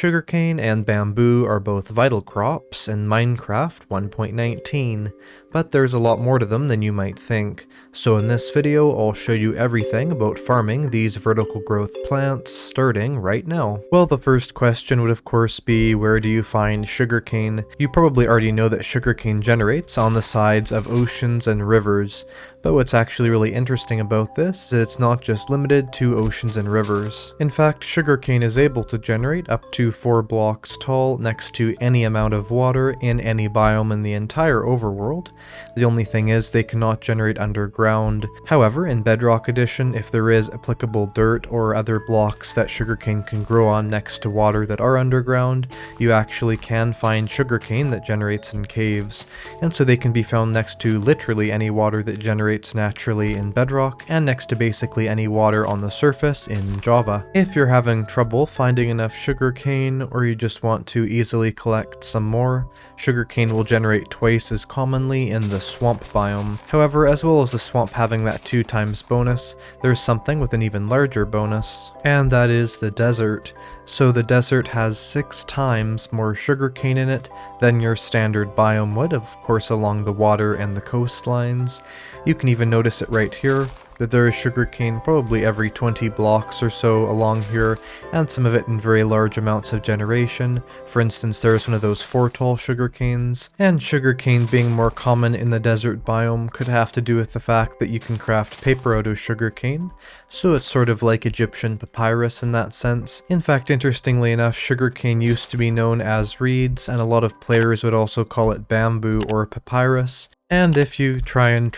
Sugarcane and bamboo are both vital crops in Minecraft 1.19, but there's a lot more to them than you might think. So in this video, I'll show you everything about farming these vertical growth plants starting right now. Well, the first question would of course be, where do you find sugarcane? You probably already know that sugarcane generates on the sides of oceans and rivers. But what's actually really interesting about this is it's not just limited to oceans and rivers. In fact, sugarcane is able to generate up to 4 blocks tall next to any amount of water in any biome in the entire overworld. The only thing is they cannot generate underground. However, in Bedrock Edition, if there is applicable dirt or other blocks that sugarcane can grow on next to water that are underground, you actually can find sugarcane that generates in caves. And so they can be found next to literally any water that generates naturally in Bedrock, and next to basically any water on the surface in Java. If you're having trouble finding enough sugarcane, or you just want to easily collect some more, sugarcane will generate twice as commonly in the swamp biome. However, as well as the swamp having that 2 times bonus, there's something with an even larger bonus, and that is the desert. So the desert has 6 times more sugarcane in it than your standard biome would, of course along the water and the coastlines. You can even notice it right here, that there is sugarcane probably every 20 blocks or so along here, and some of it in very large amounts of generation. For instance, there's one of those 4 tall sugarcanes. And sugarcane being more common in the desert biome could have to do with the fact that you can craft paper out of sugarcane, so it's sort of like Egyptian papyrus in that sense. In fact, interestingly enough, sugarcane used to be known as reeds, and a lot of players would also call it bamboo or papyrus. And if you try and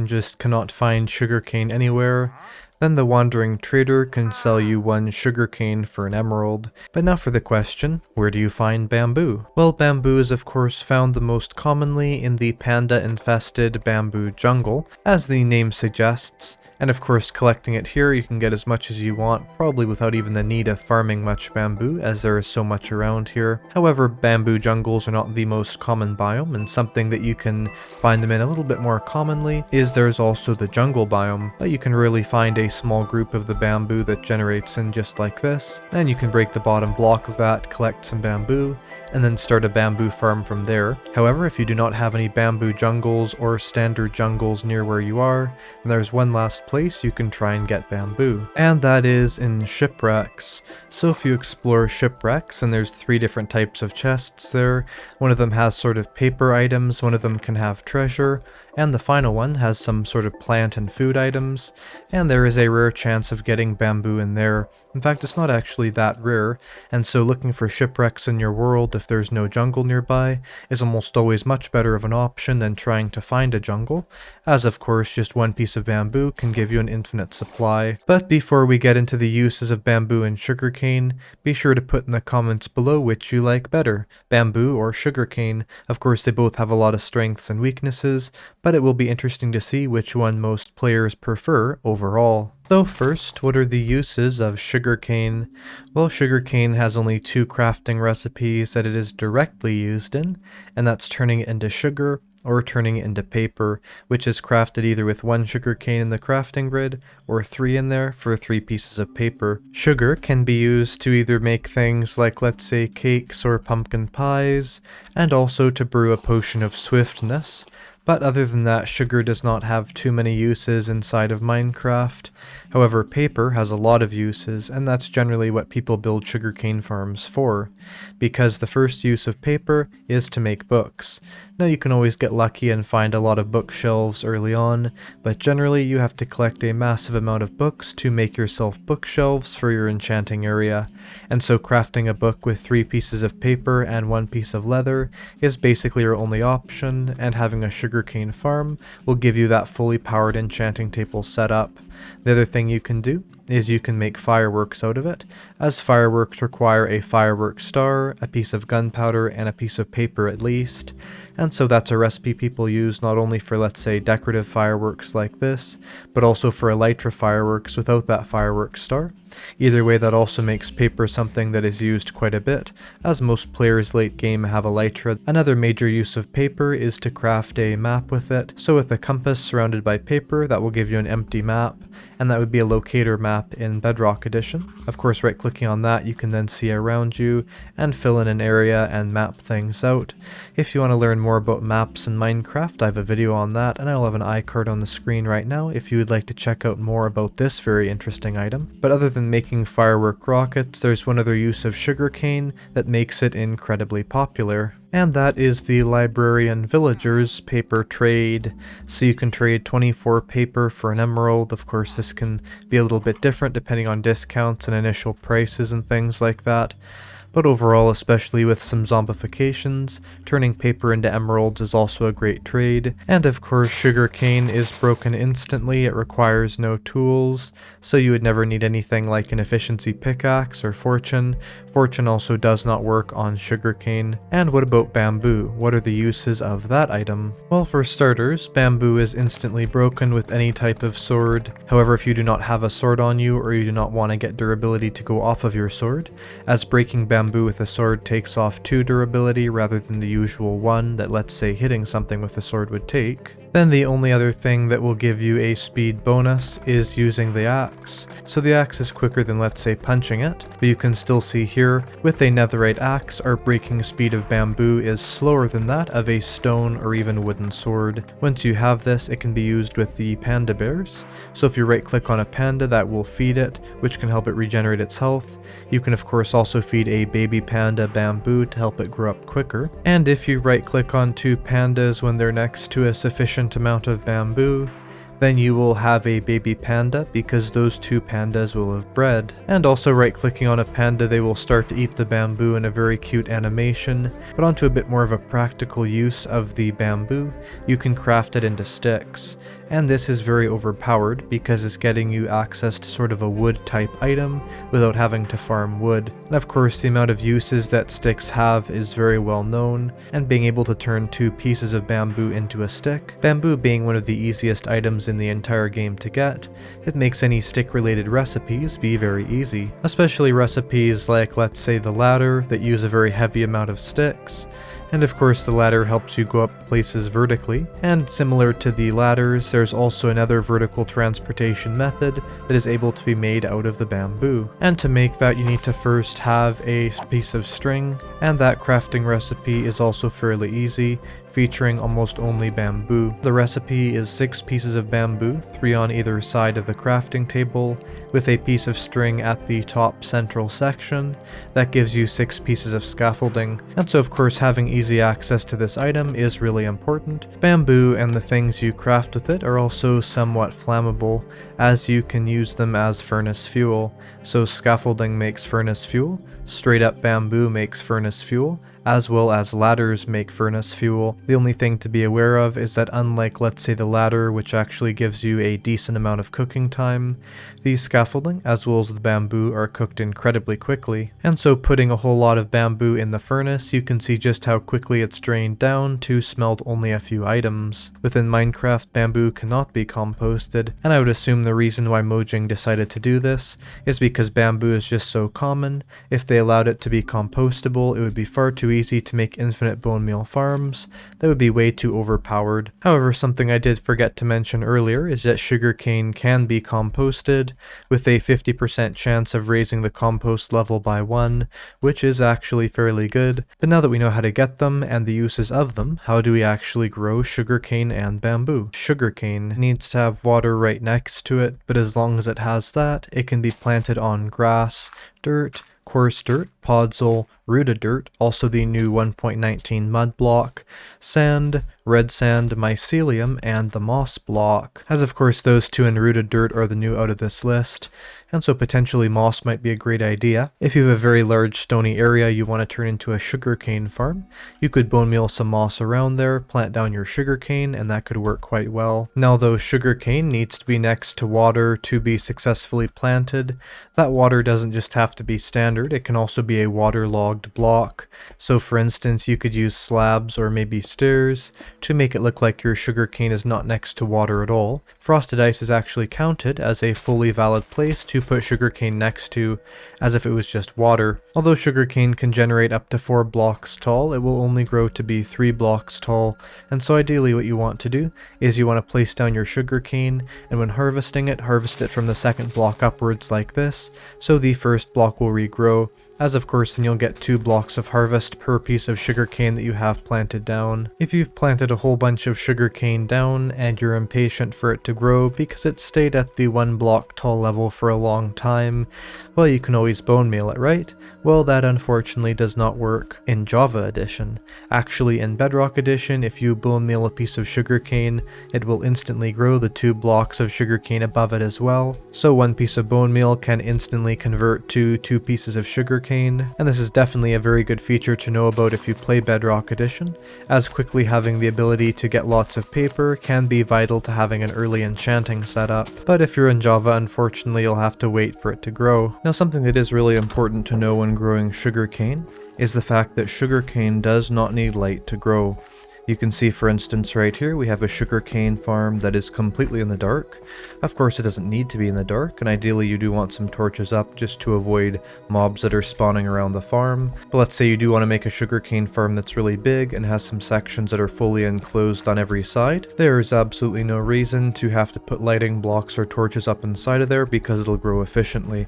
just cannot find sugarcane anywhere, then the wandering trader can sell you 1 sugarcane for an emerald. But now for the question, where do you find bamboo? Well, bamboo is of course found the most commonly in the panda-infested bamboo jungle, as the name suggests. And of course, collecting it here, you can get as much as you want, probably without even the need of farming much bamboo, as there is so much around here. However, bamboo jungles are not the most common biome, and something that you can find them in a little bit more commonly is there's also the jungle biome. But you can really find a small group of the bamboo that generates in just like this, and you can break the bottom block of that, collect some bamboo, and then start a bamboo farm from there. However, if you do not have any bamboo jungles or standard jungles near where you are, then there's one last place you can try and get bamboo, and that is in shipwrecks. So if you explore shipwrecks, and there's 3 different types of chests there, one of them has sort of paper items, one of them can have treasure, and the final one has some sort of plant and food items, and there is a rare chance of getting bamboo in there. In fact, it's not actually that rare, and so looking for shipwrecks in your world if there's no jungle nearby is almost always much better of an option than trying to find a jungle, as of course just 1 piece of bamboo can give you an infinite supply. But before we get into the uses of bamboo and sugarcane, be sure to put in the comments below which you like better, bamboo or sugarcane. Of course they both have a lot of strengths and weaknesses, but it will be interesting to see which one most players prefer overall. So first, what are the uses of sugarcane? Well, sugarcane has only 2 crafting recipes that it is directly used in, and that's turning it into sugar or turning it into paper, which is crafted either with 1 sugarcane in the crafting grid or 3 in there for 3 pieces of paper. Sugar can be used to either make things like, let's say, cakes or pumpkin pies, and also to brew a potion of swiftness. But other than that, sugar does not have too many uses inside of Minecraft. However, paper has a lot of uses, and that's generally what people build sugarcane farms for, because the first use of paper is to make books. Now you can always get lucky and find a lot of bookshelves early on, but generally you have to collect a massive amount of books to make yourself bookshelves for your enchanting area. And so crafting a book with 3 pieces of paper and 1 piece of leather is basically your only option, and having a sugarcane farm will give you that fully powered enchanting table setup. The other thing you can do is you can make fireworks out of it, as fireworks require a firework star, a piece of gunpowder, and a piece of paper at least. And so that's a recipe people use not only for, let's say, decorative fireworks like this, but also for elytra fireworks without that firework star. Either way, that also makes paper something that is used quite a bit, as most players late game have elytra. Another major use of paper is to craft a map with it. So with a compass surrounded by paper, that will give you an empty map, and that would be a locator map in Bedrock Edition. Of course, right clicking on that, you can then see around you and fill in an area and map things out. If you want to learn more about maps in Minecraft, I have a video on that, and I'll have an iCard on the screen right now if you would like to check out more about this very interesting item. But other than making firework rockets, there's one other use of sugarcane that makes it incredibly popular. And that is the Librarian Villager's paper trade. So you can trade 24 paper for an emerald. Of course, this can be a little bit different depending on discounts and initial prices and things like that. But overall, especially with some zombifications, turning paper into emeralds is also a great trade. And of course, sugarcane is broken instantly, it requires no tools, so you would never need anything like an efficiency pickaxe or fortune. Fortune also does not work on sugarcane. And what about bamboo? What are the uses of that item? Well, for starters, bamboo is instantly broken with any type of sword. However, if you do not have a sword on you, or you do not want to get durability to go off of your sword, as breaking bamboo with a sword takes off 2 durability rather than the usual 1 that, let's say, hitting something with a sword would take, then the only other thing that will give you a speed bonus is using the axe. So the axe is quicker than, let's say, punching it, but you can still see here, with a netherite axe, our breaking speed of bamboo is slower than that of a stone or even wooden sword. Once you have this, it can be used with the panda bears. So if you right click on a panda, that will feed it, which can help it regenerate its health. You can of course also feed a baby panda bamboo to help it grow up quicker. And if you right click on 2 pandas when they're next to a sufficient amount of bamboo, then you will have a baby panda because those 2 pandas will have bred. And also right clicking on a panda, they will start to eat the bamboo in a very cute animation. But onto a bit more of a practical use of the bamboo, you can craft it into sticks. And this is very overpowered because it's getting you access to sort of a wood type item without having to farm wood. And of course the amount of uses that sticks have is very well known, and being able to turn 2 pieces of bamboo into a stick, bamboo being one of the easiest items in the entire game to get, it makes any stick related recipes be very easy. Especially recipes like, let's say, the ladder that use a very heavy amount of sticks. And of course the ladder helps you go up places vertically, and similar to the ladders, there's also another vertical transportation method that is able to be made out of the bamboo. And to make that, you need to first have a piece of string, and that crafting recipe is also fairly easy, featuring almost only bamboo. The recipe is 6 pieces of bamboo, 3 on either side of the crafting table, with a piece of string at the top central section. That gives you 6 pieces of scaffolding, and so of course having easy access to this item is really important. Bamboo and the things you craft with it are also somewhat flammable, as you can use them as furnace fuel. So scaffolding makes furnace fuel, straight up bamboo makes furnace fuel, as well as ladders make furnace fuel. The only thing to be aware of is that unlike, let's say, the ladder, which actually gives you a decent amount of cooking time, the scaffolding as well as the bamboo are cooked incredibly quickly. And so putting a whole lot of bamboo in the furnace, you can see just how quickly it's drained down to smelt only a few items. Within Minecraft, bamboo cannot be composted, and I would assume the reason why Mojang decided to do this is because bamboo is just so common. If they allowed it to be compostable, it would be far too easy to make infinite bone meal farms that would be way too overpowered. However, something I did forget to mention earlier is that sugarcane can be composted with a 50% chance of raising the compost level by 1, which is actually fairly good. But now that we know how to get them and the uses of them, how do we actually grow sugarcane and bamboo? Sugarcane needs to have water right next to it, but as long as it has that, it can be planted on grass, dirt, coarse dirt, podzol, rooted dirt, also the new 1.19 mud block, sand, red sand, mycelium, and the moss block. As of course those 2 in rooted dirt are the new out of this list, and so potentially moss might be a great idea. If you have a very large stony area you want to turn into a sugarcane farm, you could bone meal some moss around there, plant down your sugarcane, and that could work quite well. Now though sugarcane needs to be next to water to be successfully planted, that water doesn't just have to be standard, it can also be a waterlogged waterlogged block. So for instance, you could use slabs or maybe stairs to make it look like your sugarcane is not next to water at all. Frosted ice is actually counted as a fully valid place to put sugarcane next to, as if it was just water. Although sugarcane can generate up to 4 blocks tall, it will only grow to be 3 blocks tall, and so ideally what you want to do is you want to place down your sugarcane, and when harvesting it, harvest it from the second block upwards like this, so the first block will regrow, as of course then you'll get 2 blocks of harvest per piece of sugarcane that you have planted down. If you've planted a whole bunch of sugarcane down and you're impatient for it to grow because it stayed at the 1 block tall level for a long time, well, you can always bone meal it, right? Well, that unfortunately does not work in Java Edition. Actually, in Bedrock Edition, if you bone meal a piece of sugarcane, it will instantly grow the 2 blocks of sugarcane above it as well. So 1 piece of bone meal can instantly convert to 2 pieces of sugarcane, and this is definitely a very good feature to know about if you play Bedrock Edition, as quickly having the ability to get lots of paper can be vital to having an early enchanting setup. But if you're in Java, unfortunately you'll have to wait for it to grow. Now, something that is really important to know when growing sugarcane is the fact that sugarcane does not need light to grow. You can see, for instance, right here we have a sugarcane farm that is completely in the dark. Of course, it doesn't need to be in the dark, and ideally you do want some torches up just to avoid mobs that are spawning around the farm. But let's say you do want to make a sugarcane farm that's really big and has some sections that are fully enclosed on every side. There is absolutely no reason to have to put lighting blocks or torches up inside of there because it'll grow efficiently.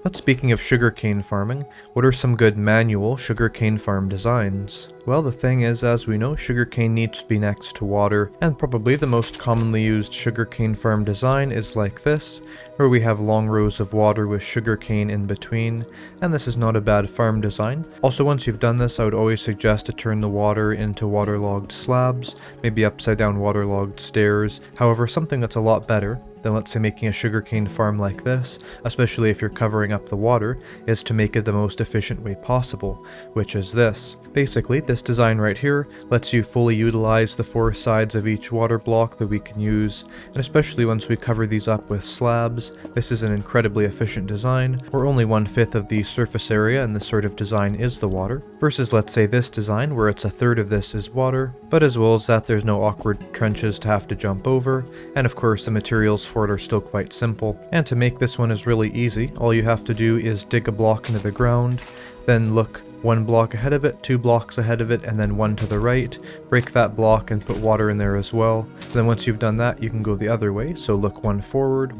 But speaking of sugarcane farming, what are some good manual sugarcane farm designs? Well, the thing is, as we know, sugarcane needs to be next to water, and probably the most commonly used sugarcane farm design is like this, where we have long rows of water with sugarcane in between, and this is not a bad farm design. Also, once you've done this, I would always suggest to turn the water into waterlogged slabs, maybe upside down waterlogged stairs. However, something that's a lot better than, let's say, making a sugarcane farm like this, especially if you're covering up the water, is to make it the most efficient way possible, which is this. Basically, this design right here lets you fully utilize the 4 sides of each water block that we can use, and especially once we cover these up with slabs, this is an incredibly efficient design, where only 1/5 of the surface area in this sort of design is the water, versus let's say this design where it's 1/3 of this is water, but as well as that there's no awkward trenches to have to jump over, and of course the materials for it are still quite simple. And to make this one is really easy. All you have to do is dig a block into the ground, then look 1 block ahead of it, 2 blocks ahead of it, and then 1 to the right. Break that block and put water in there as well. Then once you've done that, you can go the other way. So look 1 forward,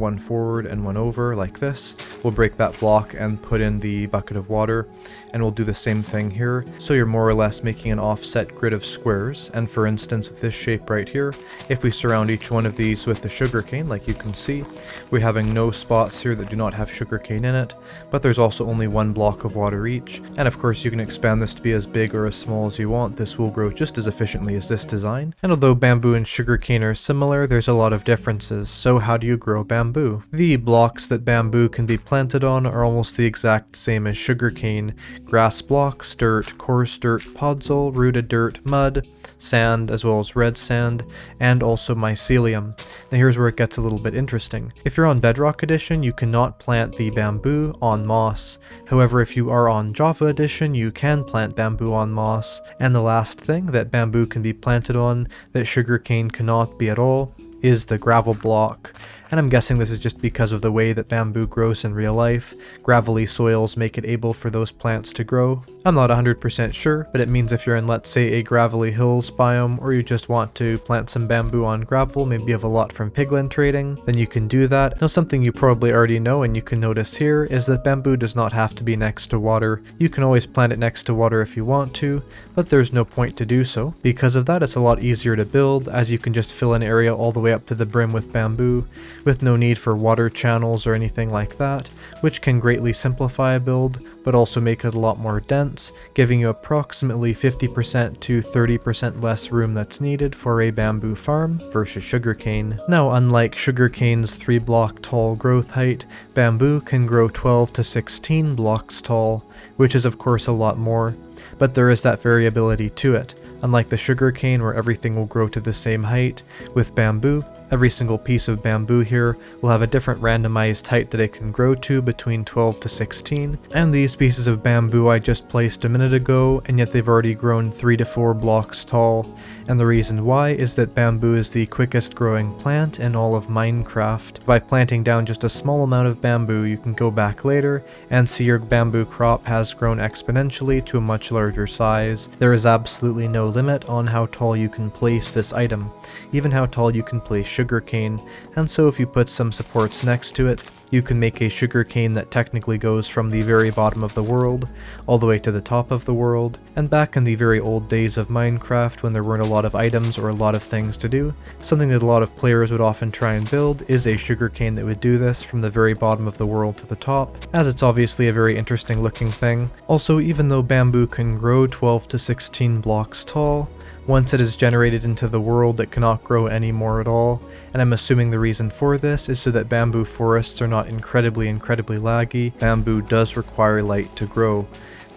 and 1 over like this. We'll break that block and put in the bucket of water, and we'll do the same thing here. So you're more or less making an offset grid of squares. And for instance, with this shape right here, if we surround each one of these with the sugarcane, like you can see, we're having no spots here that do not have sugarcane in it, but there's also only 1 block of water each. And of course, you can expand this to be as big or as small as you want. This will grow just as efficiently as this design. And although bamboo and sugarcane are similar, there's a lot of differences. So how do you grow bamboo? The blocks that bamboo can be planted on are almost the exact same as sugarcane. Grass blocks, dirt, coarse dirt, podzol, rooted dirt, mud, sand, as well as red sand, and also mycelium. Now here's where it gets a little bit interesting. If you're on Bedrock Edition, you cannot plant the bamboo on moss. However, if you are on Java Edition, you can plant bamboo on moss. And the last thing that bamboo can be planted on that sugarcane cannot be at all is the gravel block. And I'm guessing this is just because of the way that bamboo grows in real life. Gravelly soils make it able for those plants to grow. I'm not 100% sure, but it means if you're in, let's say, a gravelly hills biome, or you just want to plant some bamboo on gravel, maybe you have a lot from piglin trading, then you can do that. Now, something you probably already know and you can notice here is that bamboo does not have to be next to water. You can always plant it next to water if you want to, but there's no point to do so. Because of that, it's a lot easier to build, as you can just fill an area all the way up to the brim with bamboo, with no need for water channels or anything like that, which can greatly simplify a build, but also make it a lot more dense, giving you approximately 50% to 30% less room that's needed for a bamboo farm versus sugarcane. Now, unlike sugarcane's 3 block tall growth height, bamboo can grow 12 to 16 blocks tall, which is of course a lot more, but there is that variability to it. Unlike the sugarcane where everything will grow to the same height, with bamboo, Every single piece of bamboo here will have a different randomized height that it can grow to between 12 to 16, and these pieces of bamboo I just placed a minute ago, and yet they've already grown 3 to 4 blocks tall, and the reason why is that bamboo is the quickest growing plant in all of Minecraft. By planting down just a small amount of bamboo, you can go back later and see your bamboo crop has grown exponentially to a much larger size. There is absolutely no limit on how tall you can place this item, even how tall you can place sugarcane, and so if you put some supports next to it, you can make a sugarcane that technically goes from the very bottom of the world all the way to the top of the world. And back in the very old days of Minecraft, when there weren't a lot of items or a lot of things to do, something that a lot of players would often try and build is a sugarcane that would do this from the very bottom of the world to the top, as it's obviously a very interesting looking thing. Also, even though bamboo can grow 12 to 16 blocks tall, once it is generated into the world, it cannot grow anymore at all, and I'm assuming the reason for this is so that bamboo forests are not incredibly laggy. Bamboo does require light to grow.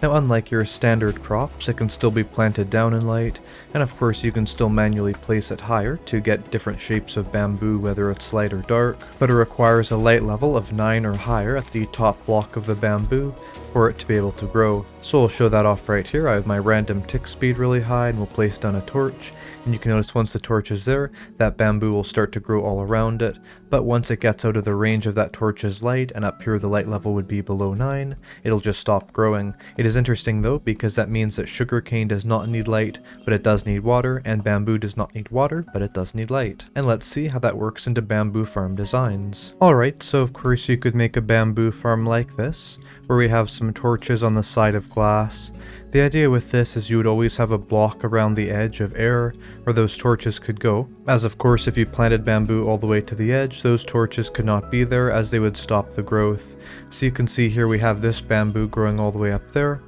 Now, unlike your standard crops, it can still be planted down in light, and of course you can still manually place it higher to get different shapes of bamboo, whether it's light or dark, but it requires a light level of 9 or higher at the top block of the bamboo for it to be able to grow. So I'll show that off right here. I have my random tick speed really high, and we'll place down a torch, and you can notice once the torch is there, that bamboo will start to grow all around it, but once it gets out of the range of that torch's light, and up here the light level would be below 9, it'll just stop growing. It is interesting though, because that means that sugarcane does not need light, but it does need water, and bamboo does not need water, but it does need light. And let's see how that works into bamboo farm designs. Alright, so of course you could make a bamboo farm like this, where we have some torches on the side of glass. The idea with this is you would always have a block around the edge of air where those torches could go, as of course if you planted bamboo all the way to the edge, those torches could not be there as they would stop the growth. So you can see here we have this bamboo growing all the way up there.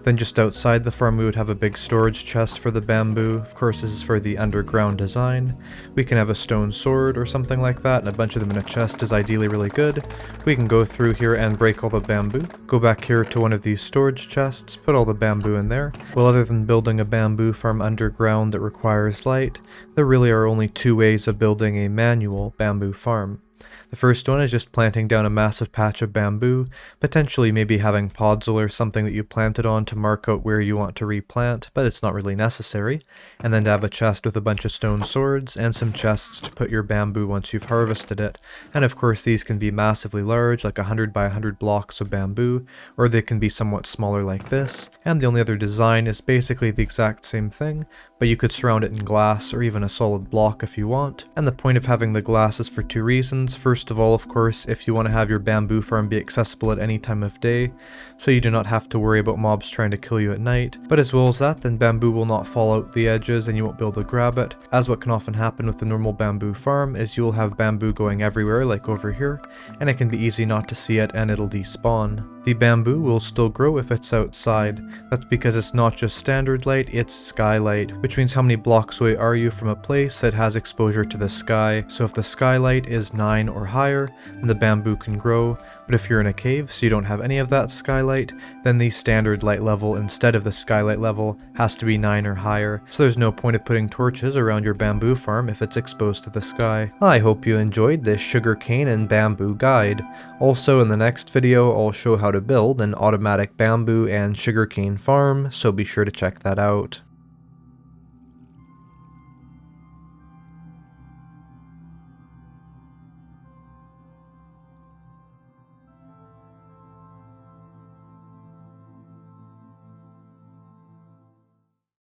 Then just outside the farm we would have a big storage chest for the bamboo. Of course this is for the underground design. We can have a stone sword or something like that, and a bunch of them in a chest is ideally really good. We can go through here and break all the bamboo. Go back here to one of these storage chests, put all the bamboo in there. Well, other than building a bamboo farm underground that requires light, there really are only 2 ways of building a manual bamboo farm. The first one is just planting down a massive patch of bamboo, potentially maybe having podzol or something that you planted on to mark out where you want to replant, but it's not really necessary, and then to have a chest with a bunch of stone swords and some chests to put your bamboo once you've harvested it. And of course these can be massively large, like 100 by 100 blocks of bamboo, or they can be somewhat smaller like this, and the only other design is basically the exact same thing, but you could surround it in glass or even a solid block if you want. And the point of having the glass is for 2 reasons. First of all, of course, if you want to have your bamboo farm be accessible at any time of day, so you do not have to worry about mobs trying to kill you at night. But as well as that, then bamboo will not fall out the edges and you won't be able to grab it, as what can often happen with the normal bamboo farm is you'll have bamboo going everywhere, like over here, and it can be easy not to see it and it'll despawn. The bamboo will still grow if it's outside. That's because it's not just standard light, it's skylight, which means how many blocks away are you from a place that has exposure to the sky. So if the skylight is 9 or higher, then the bamboo can grow, but if you're in a cave so you don't have any of that skylight, then the standard light level instead of the skylight level has to be 9 or higher, so there's no point of putting torches around your bamboo farm if it's exposed to the sky. I hope you enjoyed this sugarcane and bamboo guide. Also in the next video I'll show how to build an automatic bamboo and sugarcane farm, so be sure to check that out.